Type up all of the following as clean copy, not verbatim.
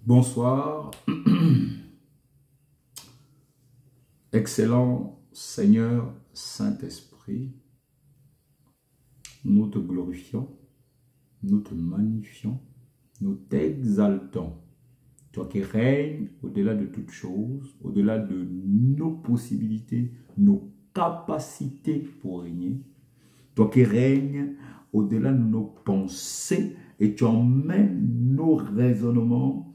Bonsoir. Excellent Seigneur Saint-Esprit, nous te glorifions, nous te magnifions, nous t'exaltons. Toi qui règnes au-delà de toutes choses, au-delà de nos possibilités, nos capacités pour régner. Toi qui règnes au-delà de nos pensées et tu emmènes nos raisonnements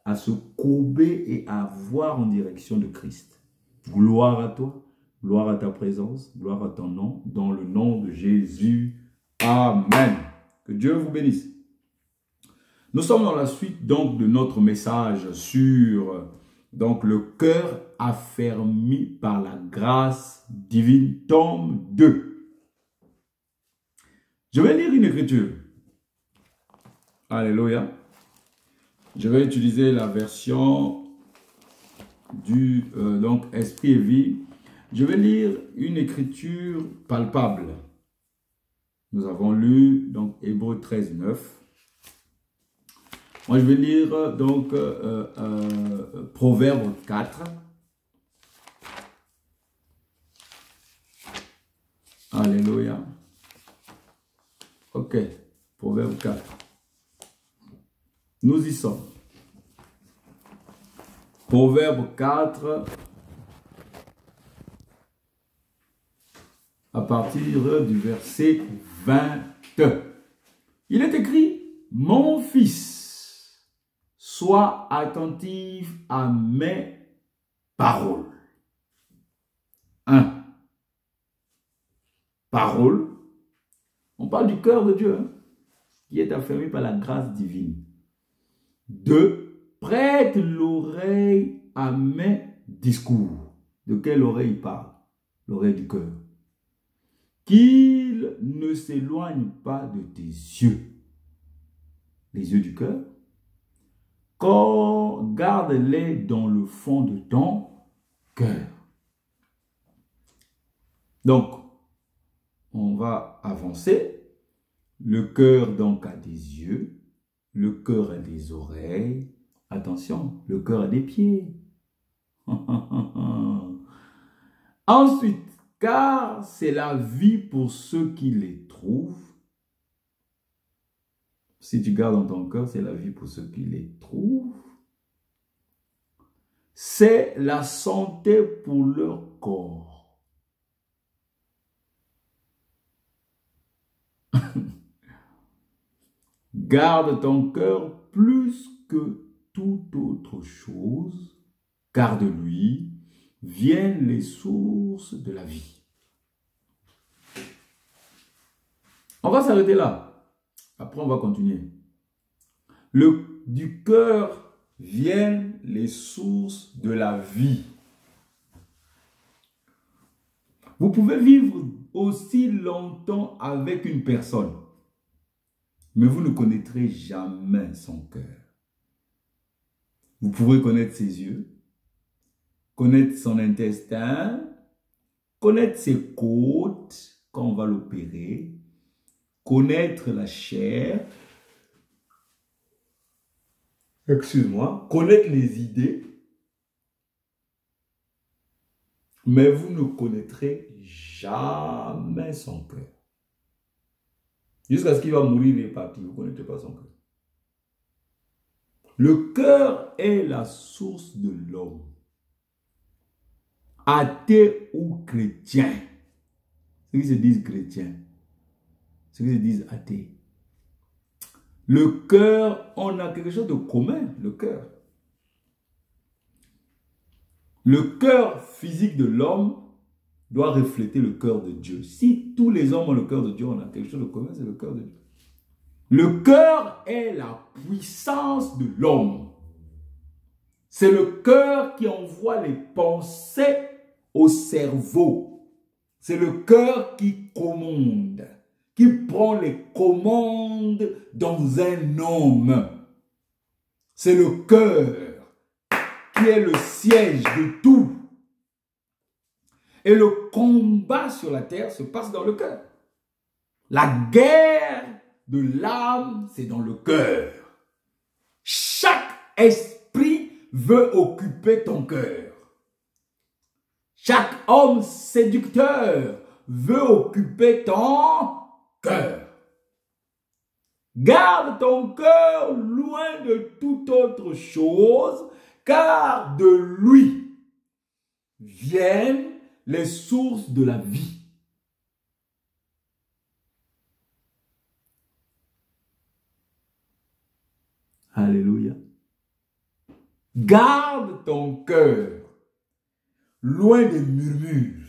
à se courber et à voir en direction de Christ. Gloire à toi, gloire à ta présence, gloire à ton nom, dans le nom de Jésus. Amen. Que Dieu vous bénisse. Nous sommes dans la suite donc de notre message sur le cœur affermi par la grâce divine, tome 2. Je vais lire une écriture. Alléluia. Je vais utiliser la version du Esprit et vie. Je vais lire une écriture palpable. Nous avons lu donc Hébreux 13, 9. Moi, je vais lire Proverbe 4. Alléluia. Ok, Proverbe 4. Nous y sommes. Proverbe 4, à partir du verset 20. Il est écrit, « Mon fils, sois attentif à mes paroles. » 1. Parole. On parle du cœur de Dieu, qui est affermi par la grâce divine. 2. Prête l'oreille à mes discours. De quelle oreille il parle? L'oreille du cœur. Qu'il ne s'éloigne pas de tes yeux. Les yeux du cœur. Garde-les dans le fond de ton cœur. Donc, on va avancer. Le cœur donc a des yeux. Le cœur a des oreilles. Attention, le cœur a des pieds. Ensuite, car c'est la vie pour ceux qui les trouvent. Si tu gardes dans ton cœur, c'est la vie pour ceux qui les trouvent. C'est la santé pour leur corps. Garde ton cœur plus que toute autre chose, car de lui viennent les sources de la vie. On va s'arrêter là. Après, on va continuer. Du cœur viennent les sources de la vie. Vous pouvez vivre aussi longtemps avec une personne, mais vous ne connaîtrez jamais son cœur. Vous pourrez connaître ses yeux, connaître son intestin, connaître ses côtes quand on va l'opérer, connaître la chair, connaître les idées, mais vous ne connaîtrez jamais son cœur. Jusqu'à ce qu'il va mourir, il est parti, vous ne connaissez pas son cœur. Le cœur est la source de l'homme. Athée ou chrétien. Ceux qui se disent chrétiens. Ceux qui se disent athées. Le cœur, on a quelque chose de commun, le cœur. Le cœur physique de l'homme doit refléter le cœur de Dieu. Si tous les hommes ont le cœur de Dieu, on a quelque chose de commun, c'est le cœur de Dieu. Le cœur est la puissance de l'homme. C'est le cœur qui envoie les pensées au cerveau. C'est le cœur qui commande, qui prend les commandes dans un homme. C'est le cœur qui est le siège de tout. Et le combat sur la terre se passe dans le cœur. La guerre de l'âme, c'est dans le cœur. Chaque esprit veut occuper ton cœur. Chaque homme séducteur veut occuper ton cœur. Garde ton cœur loin de toute autre chose, car de lui viennent les sources de la vie. Alléluia. Garde ton cœur loin des murmures.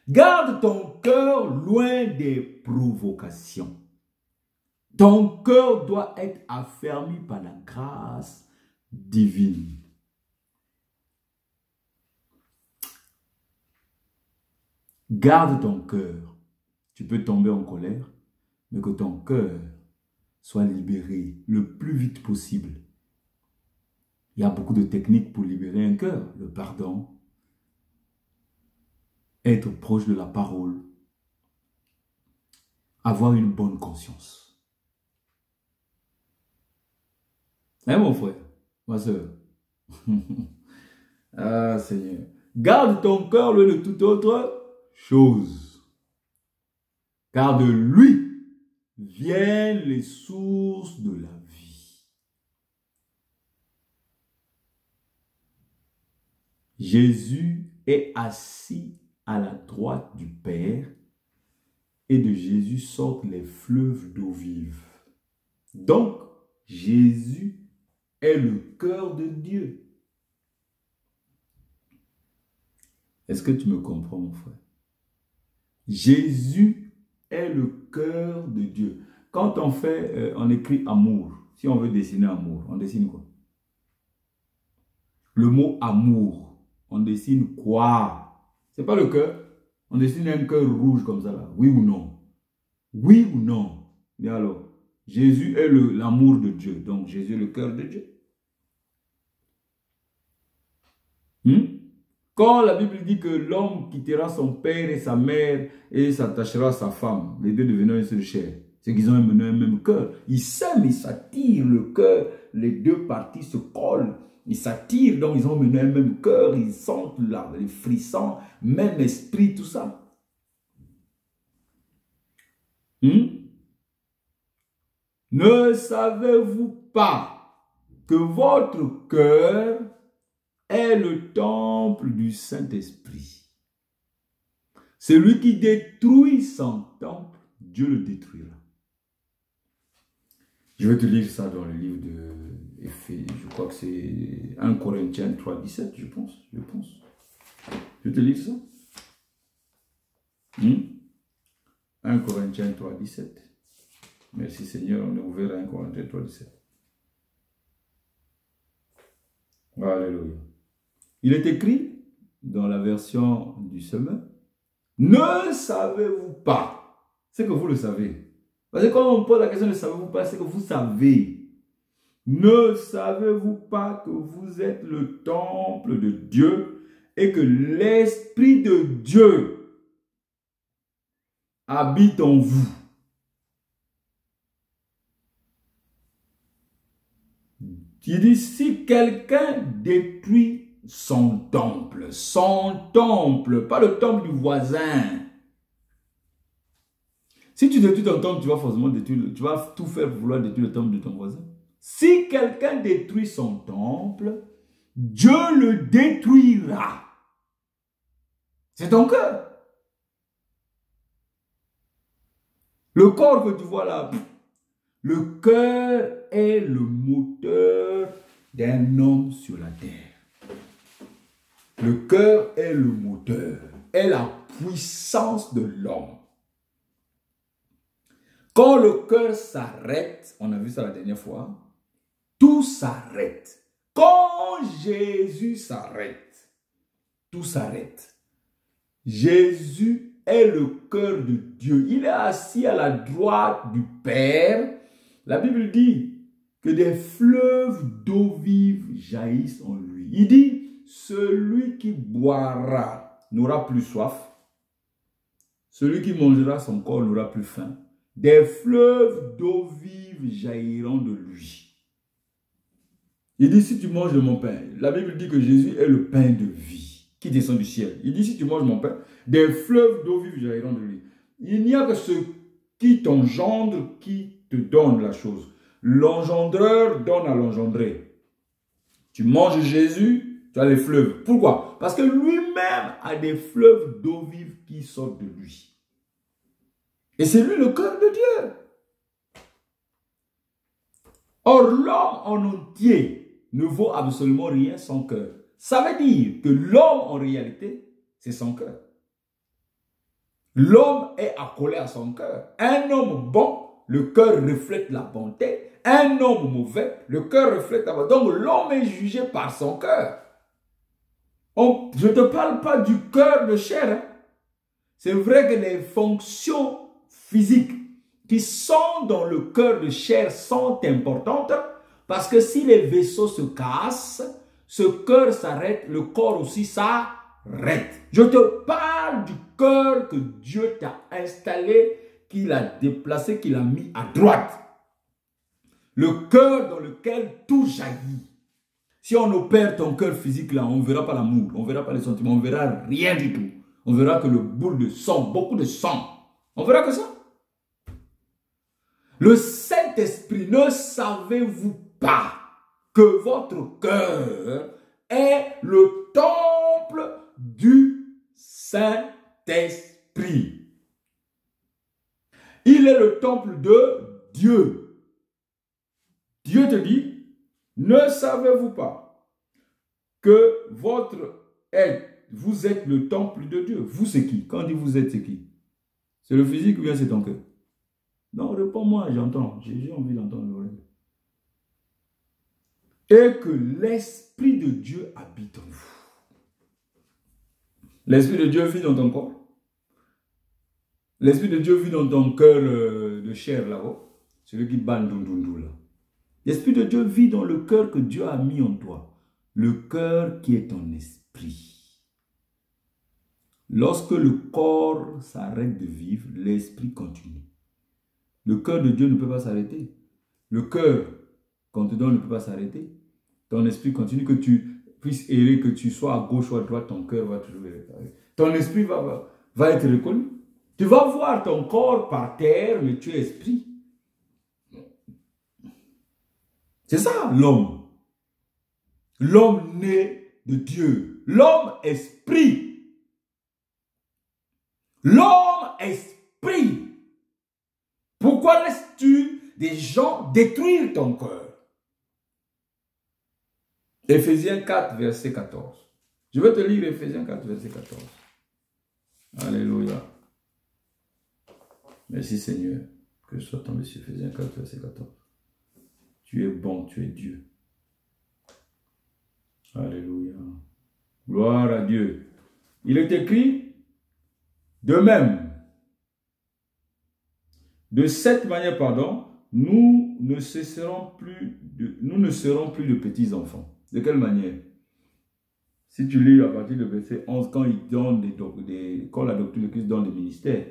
Garde ton cœur loin des provocations. Ton cœur doit être affermi par la grâce divine. Garde ton cœur. Tu peux tomber en colère, mais que ton cœur soit libéré le plus vite possible. Il y a beaucoup de techniques pour libérer un cœur. Le pardon, être proche de la parole, avoir une bonne conscience. Hein, mon frère, ma soeur? Ah, Seigneur. Garde ton cœur loin de toute autre chose. Car de lui viennent les sources de la vie. Jésus est assis à la droite du Père et de Jésus sortent les fleuves d'eau vive. Donc, Jésus est le cœur de Dieu. Est-ce que tu me comprends, mon frère? Jésus est le cœur de Dieu. Quand on fait, on écrit amour, si on veut dessiner amour, on dessine quoi? Le mot amour, on dessine quoi? C'est pas le cœur. On dessine un cœur rouge comme ça là. Oui ou non? Oui ou non? Mais alors, Jésus est l'amour de Dieu. Donc, Jésus est le cœur de Dieu. Quand la Bible dit que l'homme quittera son père et sa mère et s'attachera à sa femme, les deux devenant une seule chair, c'est qu'ils ont un même cœur. Ils s'aiment, ils s'attirent, le cœur, les deux parties se collent. Ils s'attirent, donc ils ont un même cœur, ils sentent là, les frissons, même esprit, tout ça. Ne savez-vous pas que votre cœur est le temple du Saint-Esprit? Celui qui détruit son temple, Dieu le détruira. Je vais te lire ça dans le livre de je crois que c'est 1 Corinthiens 3, 17, je pense. Je te lis ça. 1 Corinthiens 3, 17. Merci Seigneur, on est ouvert à 1 Corinthiens 3, 17. Alléluia. Il est écrit dans la version du Semeur, ne savez-vous pas? C'est que vous le savez. Parce que quand on pose la question ne savez-vous pas, c'est que vous savez. Ne savez-vous pas que vous êtes le temple de Dieu et que l'Esprit de Dieu habite en vous? Il dit, si quelqu'un détruit son temple, pas le temple du voisin. Si tu détruis ton temple, tu vas forcément détruire, tu vas tout faire pour vouloir détruire le temple de ton voisin. Si quelqu'un détruit son temple, Dieu le détruira. C'est ton cœur. Le corps que tu vois là, le cœur est le moteur d'un homme sur la terre. Le cœur est le moteur, est la puissance de l'homme. Quand le cœur s'arrête, on a vu ça la dernière fois, tout s'arrête. Quand Jésus s'arrête, tout s'arrête. Jésus est le cœur de Dieu. Il est assis à la droite du Père. La Bible dit que des fleuves d'eau vive jaillissent en lui. Il dit, celui qui boira n'aura plus soif. Celui qui mangera son corps n'aura plus faim. Des fleuves d'eau vive jailliront de lui. Il dit, si tu manges de mon pain, la Bible dit que Jésus est le pain de vie qui descend du ciel. Il dit, si tu manges mon pain, des fleuves d'eau vive jailliront de lui. Il n'y a que ce qui t'engendre qui te donne la chose. L'engendreur donne à l'engendré. Tu manges Jésus, tu as les fleuves. Pourquoi? Parce que lui-même a des fleuves d'eau vive qui sortent de lui. Et c'est lui le cœur de Dieu. Or, l'homme en entier ne vaut absolument rien sans cœur. Ça veut dire que l'homme, en réalité, c'est son cœur. L'homme est accolé à son cœur. Un homme bon, le cœur reflète la bonté. Un homme mauvais, le cœur reflète la bonté. Donc, l'homme est jugé par son cœur. Je ne te parle pas du cœur de chair. Hein. C'est vrai que les fonctions physiques qui sont dans le cœur de chair sont importantes parce que si les vaisseaux se cassent, ce cœur s'arrête, le corps aussi s'arrête. Je te parle du cœur que Dieu t'a installé, qu'il a déplacé, qu'il a mis à droite. Le cœur dans lequel tout jaillit. Si on opère ton cœur physique là, on ne verra pas l'amour, on ne verra pas les sentiments, on ne verra rien du tout. On verra que le boule de sang, beaucoup de sang. On verra que ça. Le Saint-Esprit, ne savez-vous pas que votre cœur est le temple du Saint-Esprit? Il est le temple de Dieu. Dieu te dit, ne savez-vous pas que vous êtes le temple de Dieu? Vous, c'est qui? Quand on dit vous êtes, c'est qui? C'est le physique ou bien c'est ton cœur? Non, réponds-moi, j'entends. J'ai envie d'entendre l'oreille. Et que l'Esprit de Dieu habite en vous. L'Esprit de Dieu vit dans ton corps. L'Esprit de Dieu vit dans ton cœur de chair là-haut. Celui qui bat doundou là. L'Esprit de Dieu vit dans le cœur que Dieu a mis en toi. Le cœur qui est ton esprit. Lorsque le corps s'arrête de vivre, l'esprit continue. Le cœur de Dieu ne peut pas s'arrêter. Le cœur qu'on te donne ne peut pas s'arrêter. Ton esprit continue, que tu puisses errer, que tu sois à gauche ou à droite, ton cœur va toujours être. Ton esprit va être reconnu. Tu vas voir ton corps par terre, mais tu es esprit. C'est ça l'homme. L'homme né de Dieu. L'homme esprit. L'homme esprit. Pourquoi laisses-tu des gens détruire ton cœur? Éphésiens 4, verset 14. Je vais te lire Éphésiens 4, verset 14. Alléluia. Merci Seigneur. Que je sois tombé sur Éphésiens 4, verset 14. Tu es bon, tu es Dieu. Alléluia. Gloire à Dieu. Il est écrit, de même, de cette manière, pardon, nous ne serons plus de petits enfants. De quelle manière? Si tu lis à partir du verset 11, quand il donne quand la doctrine de Christ donne des ministères,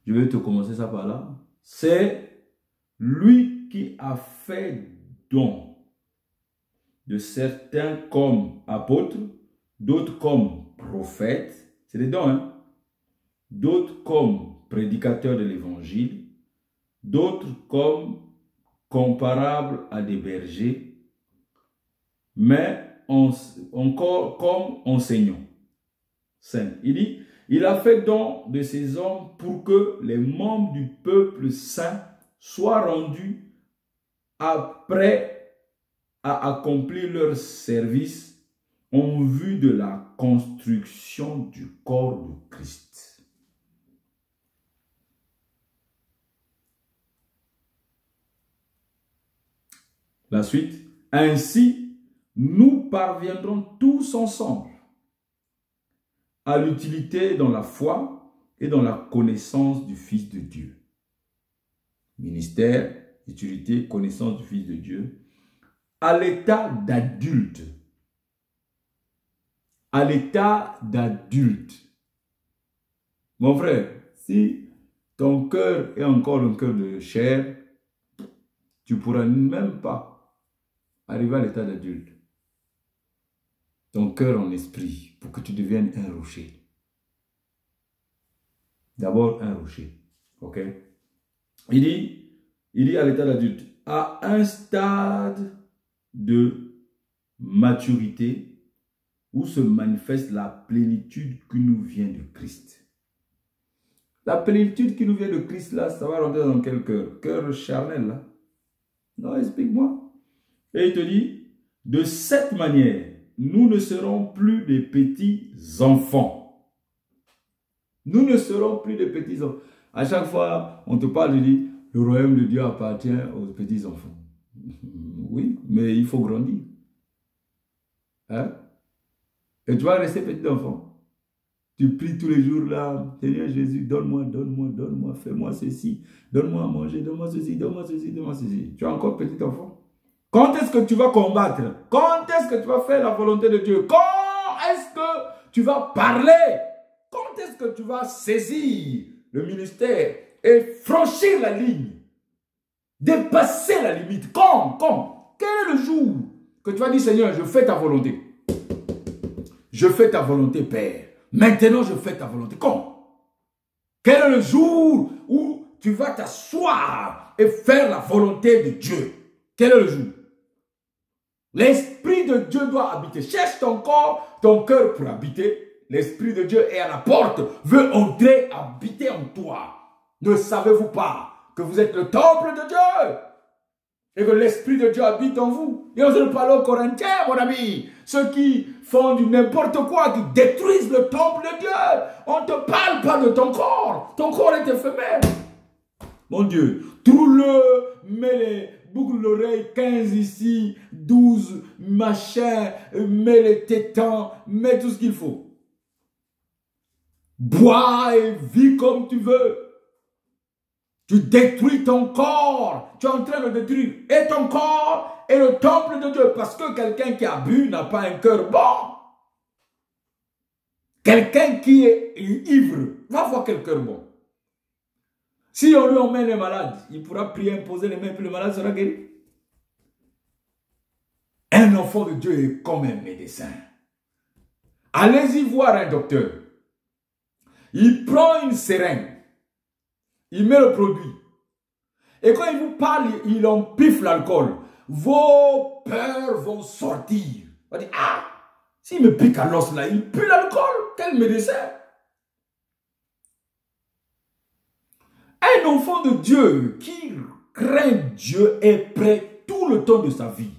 je vais te commencer ça par là. C'est lui qui a fait don de certains comme apôtres, d'autres comme prophètes, c'est des dons, hein? D'autres comme prédicateurs de l'évangile, d'autres comme comparables à des bergers, mais encore comme enseignants. Il dit, il a fait don de ces hommes pour que les membres du peuple saint soient rendus après à accomplir leur service en vue de la construction du corps de Christ. La suite, ainsi, nous parviendrons tous ensemble à l'utilité dans la foi et dans la connaissance du Fils de Dieu. Ministère, utilité, connaissance du Fils de Dieu, à l'état d'adulte. À l'état d'adulte. Mon frère, si ton cœur est encore un cœur de chair, tu ne pourras même pas arriver à l'état d'adulte, ton cœur en esprit, pour que tu deviennes un rocher. D'abord un rocher. Ok? Il dit à l'état d'adulte, à un stade de maturité où se manifeste la plénitude qui nous vient de Christ. La plénitude qui nous vient de Christ, là, ça va rentrer dans quel cœur? Cœur charnel, là? Non, explique-moi. Et il te dit, de cette manière, nous ne serons plus des petits enfants. Nous ne serons plus des petits enfants. À chaque fois, on te parle, il dit, le royaume de Dieu appartient aux petits enfants. Oui, mais il faut grandir. Hein? Et tu vas rester petit enfant. Tu pries tous les jours là, Seigneur Jésus, donne-moi, donne-moi, donne-moi, fais-moi ceci, donne-moi à manger, donne-moi ceci, donne-moi ceci, donne-moi ceci. Tu es encore petit enfant. Quand est-ce que tu vas combattre? Quand est-ce que tu vas faire la volonté de Dieu? Quand est-ce que tu vas parler? Quand est-ce que tu vas saisir le ministère et franchir la ligne? Dépasser la limite. Quand? Quel est le jour que tu vas dire, Seigneur, je fais ta volonté? Je fais ta volonté, Père. Maintenant, je fais ta volonté. Quand? Quel est le jour où tu vas t'asseoir et faire la volonté de Dieu? Quel est le jour? L'Esprit de Dieu doit habiter. Cherche ton corps, ton cœur pour habiter. L'Esprit de Dieu est à la porte, veut entrer, habiter en toi. Ne savez-vous pas que vous êtes le temple de Dieu et que l'Esprit de Dieu habite en vous? Et on se parle aux Corinthiens, mon ami. Ceux qui font du n'importe quoi, qui détruisent le temple de Dieu. On ne te parle pas de ton corps. Ton corps est éphémère. Mon Dieu, trouve-le, mets les boucles d'oreilles, 15 ici, 12, machin, mets les tétans, mets tout ce qu'il faut. Bois et vis comme tu veux. Tu détruis ton corps. Tu es en train de détruire et ton corps et le temple de Dieu. Parce que quelqu'un qui a bu n'a pas un cœur bon. Quelqu'un qui est ivre va voir quel cœur bon. Si on lui emmène un malade, il pourra prier, imposer les mains, puis le malade sera guéri. Un enfant de Dieu est comme un médecin. Allez-y voir un docteur. Il prend une seringue. Il met le produit. Et quand il vous parle, il empiffe l'alcool. Vos peurs vont sortir. On va dire, ah, s'il me pique à l'os là, il pue l'alcool. Quel médecin? Un enfant de Dieu qui craint Dieu est prêt tout le temps de sa vie.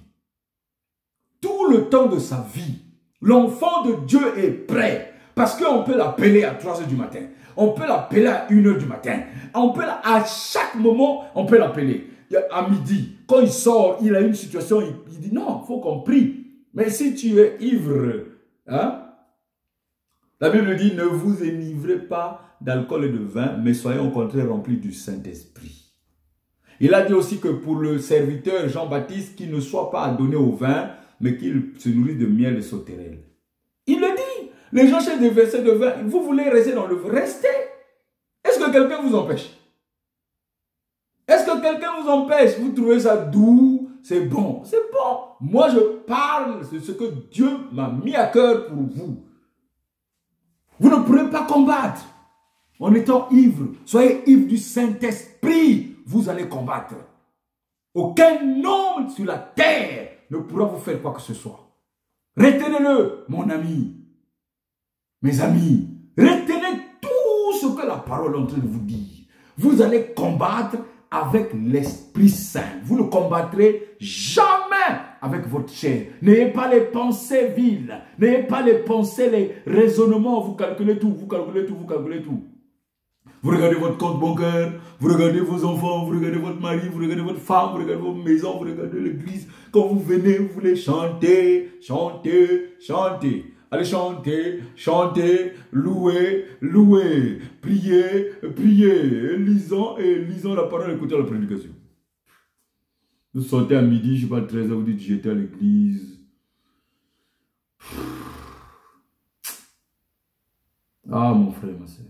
Tout le temps de sa vie. L'enfant de Dieu est prêt. Parce qu'on peut l'appeler à 3 h du matin. On peut l'appeler à 1 h du matin. À chaque moment, on peut l'appeler. À midi, quand il sort, il a une situation, il dit non, il faut qu'on prie. Mais si tu es ivre, hein, la Bible dit, ne vous enivrez pas d'alcool et de vin, mais soyez au contraire remplis du Saint-Esprit. Il a dit aussi que pour le serviteur Jean-Baptiste, qu'il ne soit pas adonné au vin, mais qu'il se nourrisse de miel et sauterelle. Il le dit. Les gens cherchent des versets de vin. Vous voulez rester dans le vin. Restez. Est-ce que quelqu'un vous empêche? Est-ce que quelqu'un vous empêche? Vous trouvez ça doux? C'est bon. C'est bon. Moi, je parle de ce que Dieu m'a mis à cœur pour vous. Vous ne pourrez pas combattre en étant ivre. Soyez ivre du Saint-Esprit. Vous allez combattre. Aucun homme sur la terre ne pourra vous faire quoi que ce soit. Retenez-le, mon ami. Mes amis, retenez tout ce que la parole est en train de vous dire. Vous allez combattre avec l'Esprit Saint. Vous ne combattrez jamais avec votre chair. N'ayez pas les pensées viles. N'ayez pas les pensées, les raisonnements. Vous calculez tout, vous calculez tout, vous calculez tout. Vous regardez votre compte bancaire, vous regardez vos enfants, vous regardez votre mari, vous regardez votre femme, vous regardez vos maisons, vous regardez l'église. Quand vous venez, vous voulez chanter, chanter, chanter. Allez chanter, chanter, louer, louer, prier, prier, lisant la parole, écoutant la prédication. Vous sortez à midi, je ne sais pas, 13 h, vous dites j'étais à l'église. Ah mon frère, ma soeur.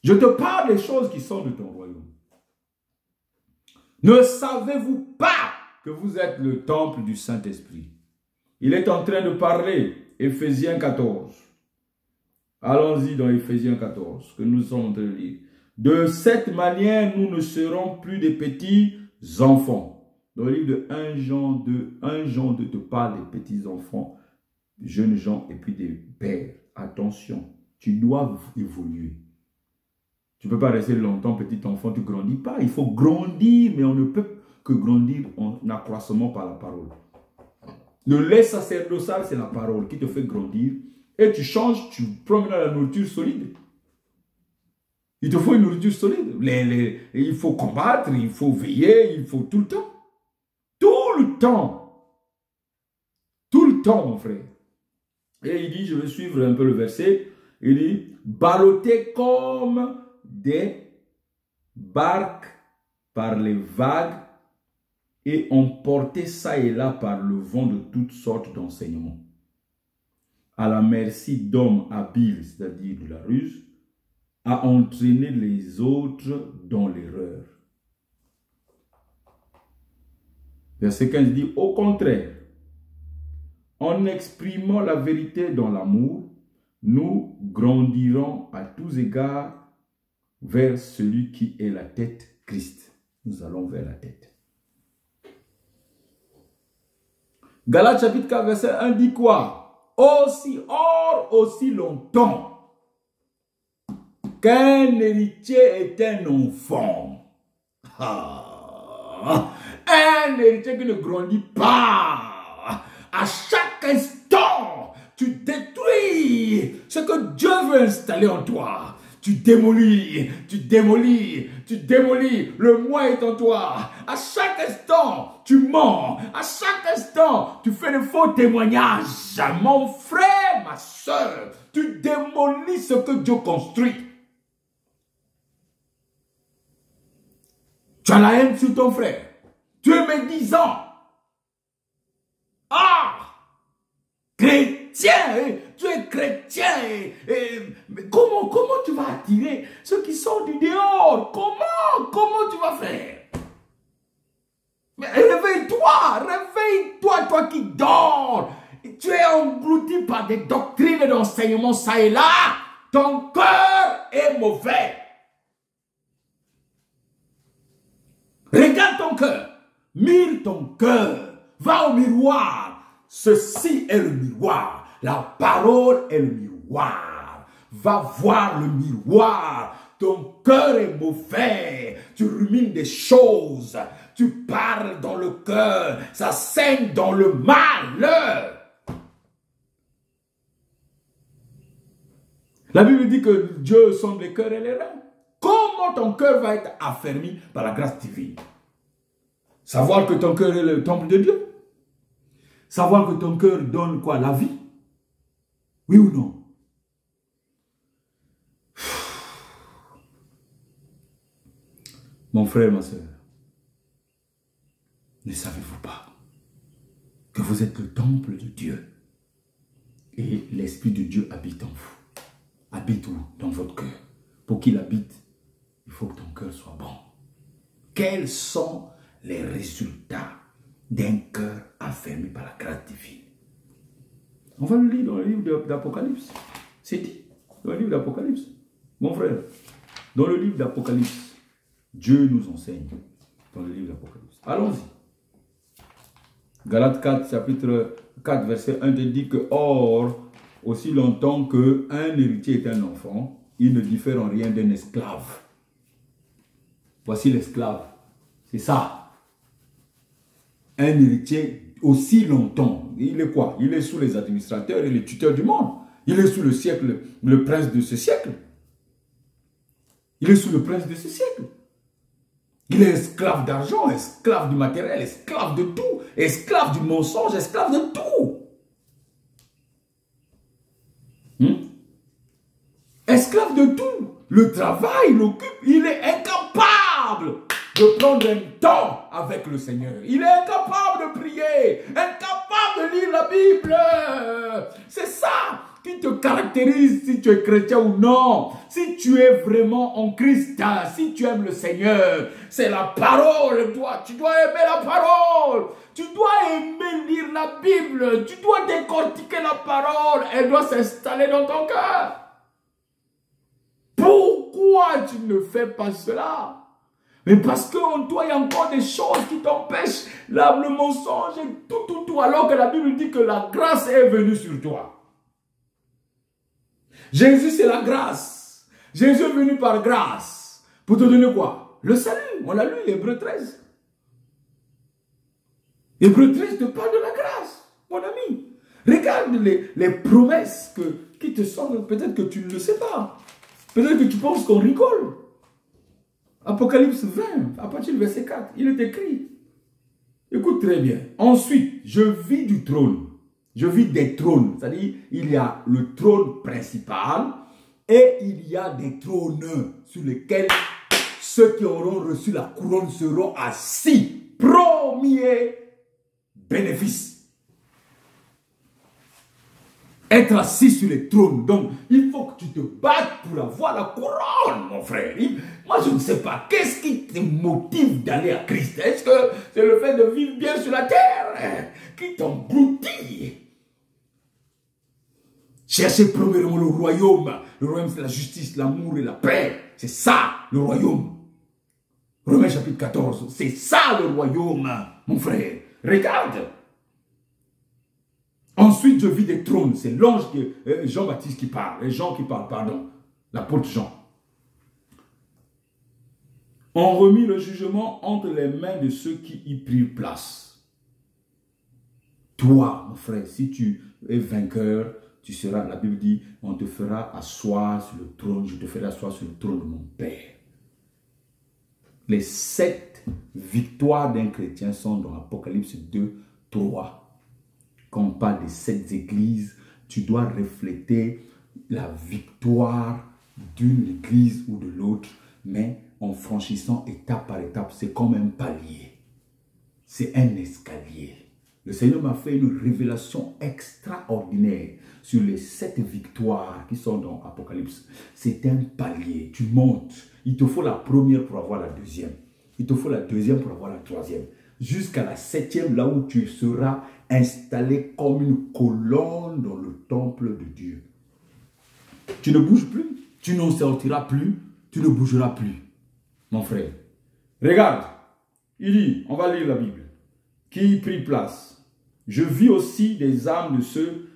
Je te parle des choses qui sont de ton royaume. Ne savez-vous pas que vous êtes le temple du Saint-Esprit. Il est en train de parler, Éphésiens 14. Allons-y dans Éphésiens 14, que nous sommes en train de lire. De cette manière, nous ne serons plus des petits enfants. Dans le livre de 1 Jean 2 te parle des petits enfants, jeunes gens et puis des pères. Attention, tu dois évoluer. Tu ne peux pas rester longtemps petit enfant, tu ne grandis pas. Il faut grandir, mais on ne peut que grandir en accroissement par la parole. Le lait sacerdotal, c'est la parole qui te fait grandir. Et tu changes, tu promènes à la nourriture solide. Il te faut une nourriture solide. Il faut combattre, il faut veiller, il faut tout le temps. Tout le temps. Tout le temps, mon frère. Et il dit, je vais suivre un peu le verset. Il dit, ballottés comme des barques par les vagues et emportés ça et là par le vent de toutes sortes d'enseignements. À la merci d'hommes habiles, c'est-à-dire de la ruse, à entraîner les autres dans l'erreur. Verset 15 dit, au contraire, en exprimant la vérité dans l'amour, nous grandirons à tous égards vers celui qui est la tête, Christ. Nous allons vers la tête. Galates chapitre 4, verset 1 dit quoi? Aussi longtemps qu'un héritier est un enfant. Un héritier qui ne grandit pas. À chaque instant, tu détruis ce que Dieu veut installer en toi. Tu démolis, tu démolis, tu démolis. Le moi est en toi. À chaque instant, tu mens. À chaque instant, tu fais de faux témoignages. Mon frère, ma soeur, tu démolis ce que Dieu construit. Tu as la haine sur ton frère. Tu es médisant. Chrétien, tu es chrétien. Mais comment tu vas attirer ceux qui sont du dehors? Comment tu vas faire? Mais réveille-toi, toi qui dors. Tu es englouti par des doctrines d'enseignement ça et là. Ton cœur est mauvais. Regarde ton cœur. Mire ton cœur. Va au miroir. Ceci est le miroir. La parole est le miroir. Va voir le miroir. Ton cœur est mauvais. Tu rumines des choses. Tu parles dans le cœur. Ça saigne dans le malheur. La Bible dit que Dieu sonde les cœurs et les reins. Comment ton cœur va être affermi par la grâce divine? Savoir que ton cœur est le temple de Dieu. Savoir que ton cœur donne quoi? La vie? Oui ou non? Mon frère, ma soeur, ne savez-vous pas que vous êtes le temple de Dieu et l'Esprit de Dieu habite en vous? Habite où? Dans votre cœur. Pour qu'il habite, il faut que ton cœur soit bon. Quels sont les résultats d'un cœur affermi par la grâce divine? On va le lire dans le livre d'Apocalypse. C'est dit dans le livre d'Apocalypse. Mon frère, dans le livre d'Apocalypse, Dieu nous enseigne dans le livre d'Apocalypse. Allons-y. Galates 4, chapitre 4, verset 1 te dit que, or, aussi longtemps qu'un héritier est un enfant, il ne diffère en rien d'un esclave. Voici l'esclave. C'est ça. Un héritier aussi longtemps. Il est quoi? Il est sous les administrateurs et les tuteurs du monde. Il est sous le siècle, le prince de ce siècle. Il est sous le prince de ce siècle. Il est esclave d'argent, esclave du matériel, esclave de tout, esclave du mensonge, esclave de tout. Esclave de tout. Le travail, il occupe, il est incapable de prendre un temps avec le Seigneur. Il est incapable de prier, incapable de lire la Bible. C'est ça. qui te caractérise si tu es chrétien ou non. Si tu es vraiment en Christ, si tu aimes le Seigneur, c'est la parole, toi. Tu dois aimer la parole. Tu dois aimer lire la Bible. Tu dois décortiquer la parole. Elle doit s'installer dans ton cœur. Pourquoi tu ne fais pas cela? Mais parce qu'en toi, il y a encore des choses qui t'empêchent. Le mensonge et tout. Alors que la Bible dit que la grâce est venue sur toi. Jésus, c'est la grâce. Jésus est venu par grâce. Pour te donner quoi? Le salut. On l'a lu, Hébreux 13. Hébreux 13 te parle de la grâce, mon ami. Regarde les promesses qui te semblent, peut-être que tu ne le sais pas. Peut-être que tu penses qu'on rigole. Apocalypse 20, à partir du verset 4, il est écrit. Écoute très bien. Ensuite, je vis du trône. Je vis des trônes. C'est-à-dire, il y a le trône principal et il y a des trônes sur lesquels ceux qui auront reçu la couronne seront assis. Premier bénéfice. Être assis sur les trônes. Donc, il faut que tu te battes pour avoir la couronne, mon frère. Moi, je ne sais pas. Qu'est-ce qui te motive d'aller à Christ? Est-ce que c'est le fait de vivre bien sur la terre qui t'engloutit? Cherchez premièrement le royaume. Le royaume, c'est la justice, l'amour et la paix. C'est ça, le royaume. Romains chapitre 14. C'est ça, le royaume, mon frère. Regarde. Ensuite, je vis des trônes. C'est l'ange Jean-Baptiste qui parle. Jean qui parle, pardon. L'apôtre Jean. On remit le jugement entre les mains de ceux qui y prirent place. Toi, mon frère, si tu es vainqueur, tu seras, la Bible dit, on te fera asseoir sur le trône. Je te ferai asseoir sur le trône de mon Père. Les 7 victoires d'un chrétien sont dans Apocalypse 2, 3. Quand on parle des 7 églises, tu dois refléter la victoire d'une église ou de l'autre, mais en franchissant étape par étape. C'est comme un palier. C'est un escalier. Le Seigneur m'a fait une révélation extraordinaire sur les 7 victoires qui sont dans Apocalypse. C'est un palier. Tu montes. Il te faut la première pour avoir la deuxième. Il te faut la deuxième pour avoir la troisième. Jusqu'à la 7e, là où tu seras installé comme une colonne dans le temple de Dieu. Tu ne bouges plus, tu n'en sortiras plus, tu ne bougeras plus, mon frère. Regarde, il dit, on va lire la Bible, qui prit place. Je vis aussi des âmes de ceux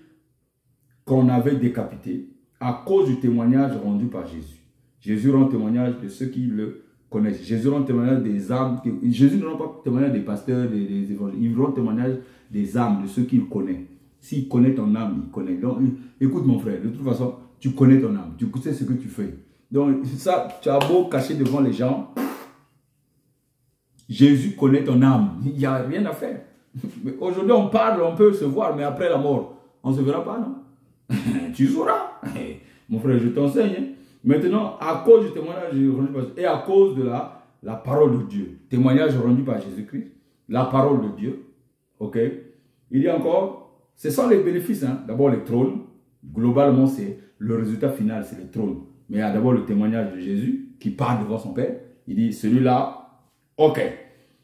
qu'on avait décapités à cause du témoignage rendu par Jésus. Jésus rend témoignage de ceux qui le connaissent. Jésus rend témoignage des âmes. Jésus ne rend pas témoignage des pasteurs, des évangélistes. Il rend témoignage des âmes, de ceux qu'il connaît. S'il connaît ton âme, il connaît. Donc, écoute mon frère, de toute façon, tu connais ton âme. Tu sais ce que tu fais. Donc, ça, tu as beau cacher devant les gens. Jésus connaît ton âme. Il n'y a rien à faire. Aujourd'hui, on parle, on peut se voir, mais après la mort, on ne se verra pas, non? Tu sauras. Mon frère, je t'enseigne. Maintenant, à cause du témoignage rendu par Jésus et à cause de la parole de Dieu, témoignage rendu par Jésus-Christ, la parole de Dieu, ok? Il y a encore, ce sont les bénéfices, hein? D'abord les trônes, globalement c'est le résultat final, c'est les trônes. Mais il y a d'abord le témoignage de Jésus qui parle devant son Père, il dit celui-là, ok.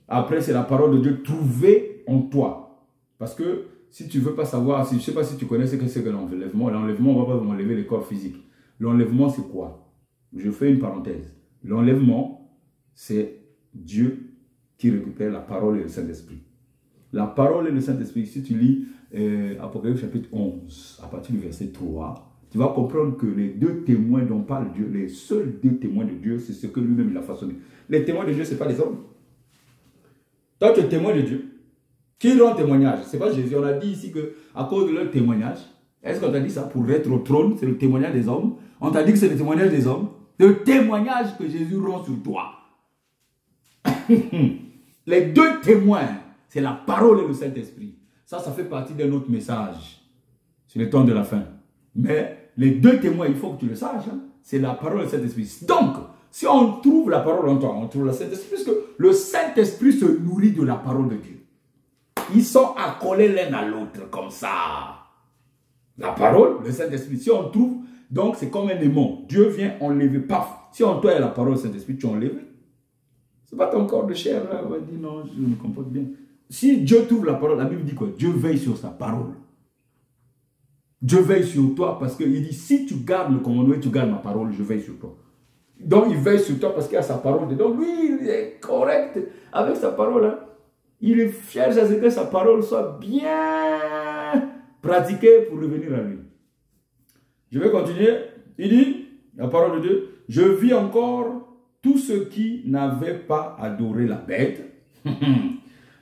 Après c'est la parole de Dieu trouvée en toi. Parce que si tu ne veux pas savoir, je ne sais pas si tu connais ce que c'est que l'enlèvement, l'enlèvement on ne va pas enlever le corps physique. L'enlèvement, c'est quoi? Je fais une parenthèse. L'enlèvement, c'est Dieu qui récupère la parole et le Saint-Esprit. La parole et le Saint-Esprit, si tu lis Apocalypse chapitre 11, à partir du verset 3, tu vas comprendre que les 2 témoins dont parle Dieu, les seuls 2 témoins de Dieu, c'est ce que lui-même il a façonné. Les témoins de Dieu, ce n'est pas les hommes. Toi, tu es témoin de Dieu. Qui rend témoignage? Ce n'est pas Jésus. On a dit ici qu'à cause de leur témoignage, est-ce qu'on t'a dit ça pour être au trône? C'est le témoignage des hommes. On t'a dit que c'est le témoignage des hommes. Le témoignage que Jésus rend sur toi. Les 2 témoins, c'est la parole et le Saint-Esprit. Ça fait partie d'un autre message. C'est le temps de la fin. Mais les 2 témoins, il faut que tu le saches. Hein, c'est la parole et le Saint-Esprit. Donc, si on trouve la parole en toi, on trouve le Saint-Esprit, puisque le Saint-Esprit se nourrit de la parole de Dieu. Ils sont accolés l'un à l'autre comme ça. La parole, le Saint-Esprit, si on trouve, donc c'est comme un aimant. Dieu vient enlever, paf. Si en toi il y a la parole, le Saint-Esprit, tu enlèves. Ce n'est pas ton corps de chair, là, on va dire non, je me comporte bien. Si Dieu trouve la parole, la Bible dit quoi? Dieu veille sur sa parole. Dieu veille sur toi parce qu'il dit, si tu gardes le commandement et tu gardes ma parole, je veille sur toi. Donc il veille sur toi parce qu'il a sa parole dedans. Lui, il est correct avec sa parole. Hein. Il cherche à ce que sa parole soit bien pratiquée pour revenir à lui. Je vais continuer. Il dit, la parole de Dieu, je vis encore tous ceux qui n'avaient pas adoré la bête,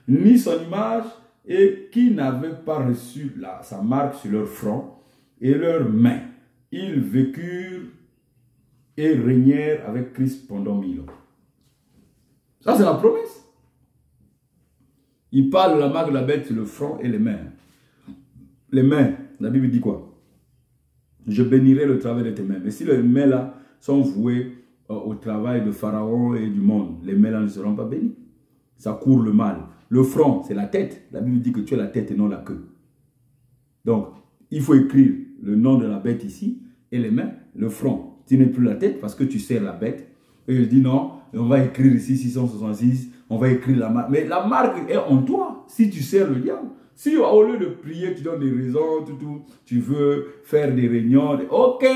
ni son image, et qui n'avaient pas reçu sa marque sur leur front et leurs mains. Ils vécurent et régnèrent avec Christ pendant 1000 ans. Ça, c'est la promesse. Il parle de la marque de la bête sur le front et les mains. Les mains, la Bible dit quoi? Je bénirai le travail de tes mains. Mais si les mains là sont vouées au travail de Pharaon et du monde, les mains là ne seront pas bénies. Ça court le mal. Le front, c'est la tête. La Bible dit que tu es la tête et non la queue. Donc, il faut écrire le nom de la bête ici et les mains, le front. Tu n'es plus la tête parce que tu sers la bête. Et il dit non, on va écrire ici 666, on va écrire la marque. Mais la marque est en toi si tu sers le diable. Si au lieu de prier, tu donnes des raisons, tu veux faire des réunions, ok,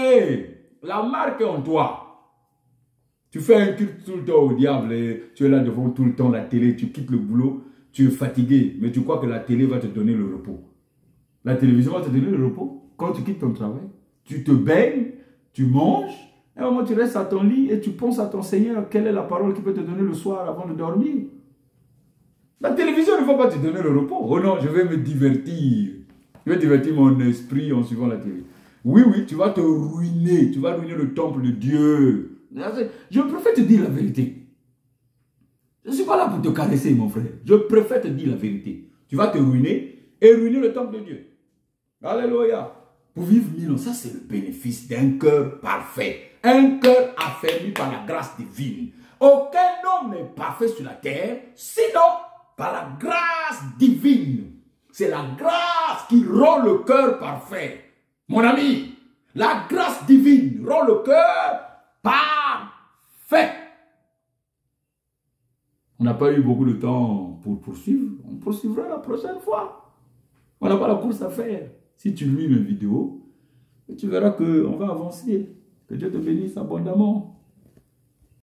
la marque est en toi. Tu fais un culte tout le temps au diable, et tu es là devant tout le temps la télé, tu quittes le boulot, tu es fatigué, mais tu crois que la télé va te donner le repos. La télévision va te donner le repos quand tu quittes ton travail. Tu te baignes, tu manges, et à un moment tu restes à ton lit et tu penses à ton Seigneur, quelle est la parole qui peut te donner le soir avant de dormir. La télévision ne va pas te donner le repos. Oh non, je vais me divertir. Je vais divertir mon esprit en suivant la télé. Oui, oui, tu vas te ruiner. Tu vas ruiner le temple de Dieu. Je préfère te dire la vérité. Je ne suis pas là pour te caresser, mon frère. Je préfère te dire la vérité. Tu vas te ruiner et ruiner le temple de Dieu. Alléluia. Pour vivre 1000 ans, ça c'est le bénéfice d'un cœur parfait. Un cœur affermi par la grâce divine. Aucun homme n'est parfait sur la terre, sinon par la grâce divine. C'est la grâce qui rend le cœur parfait. Mon ami, la grâce divine rend le cœur parfait. On n'a pas eu beaucoup de temps pour poursuivre. On poursuivra la prochaine fois. On n'a pas la course à faire. Si tu lis mes vidéos, tu verras qu'on va avancer. Que Dieu te bénisse abondamment.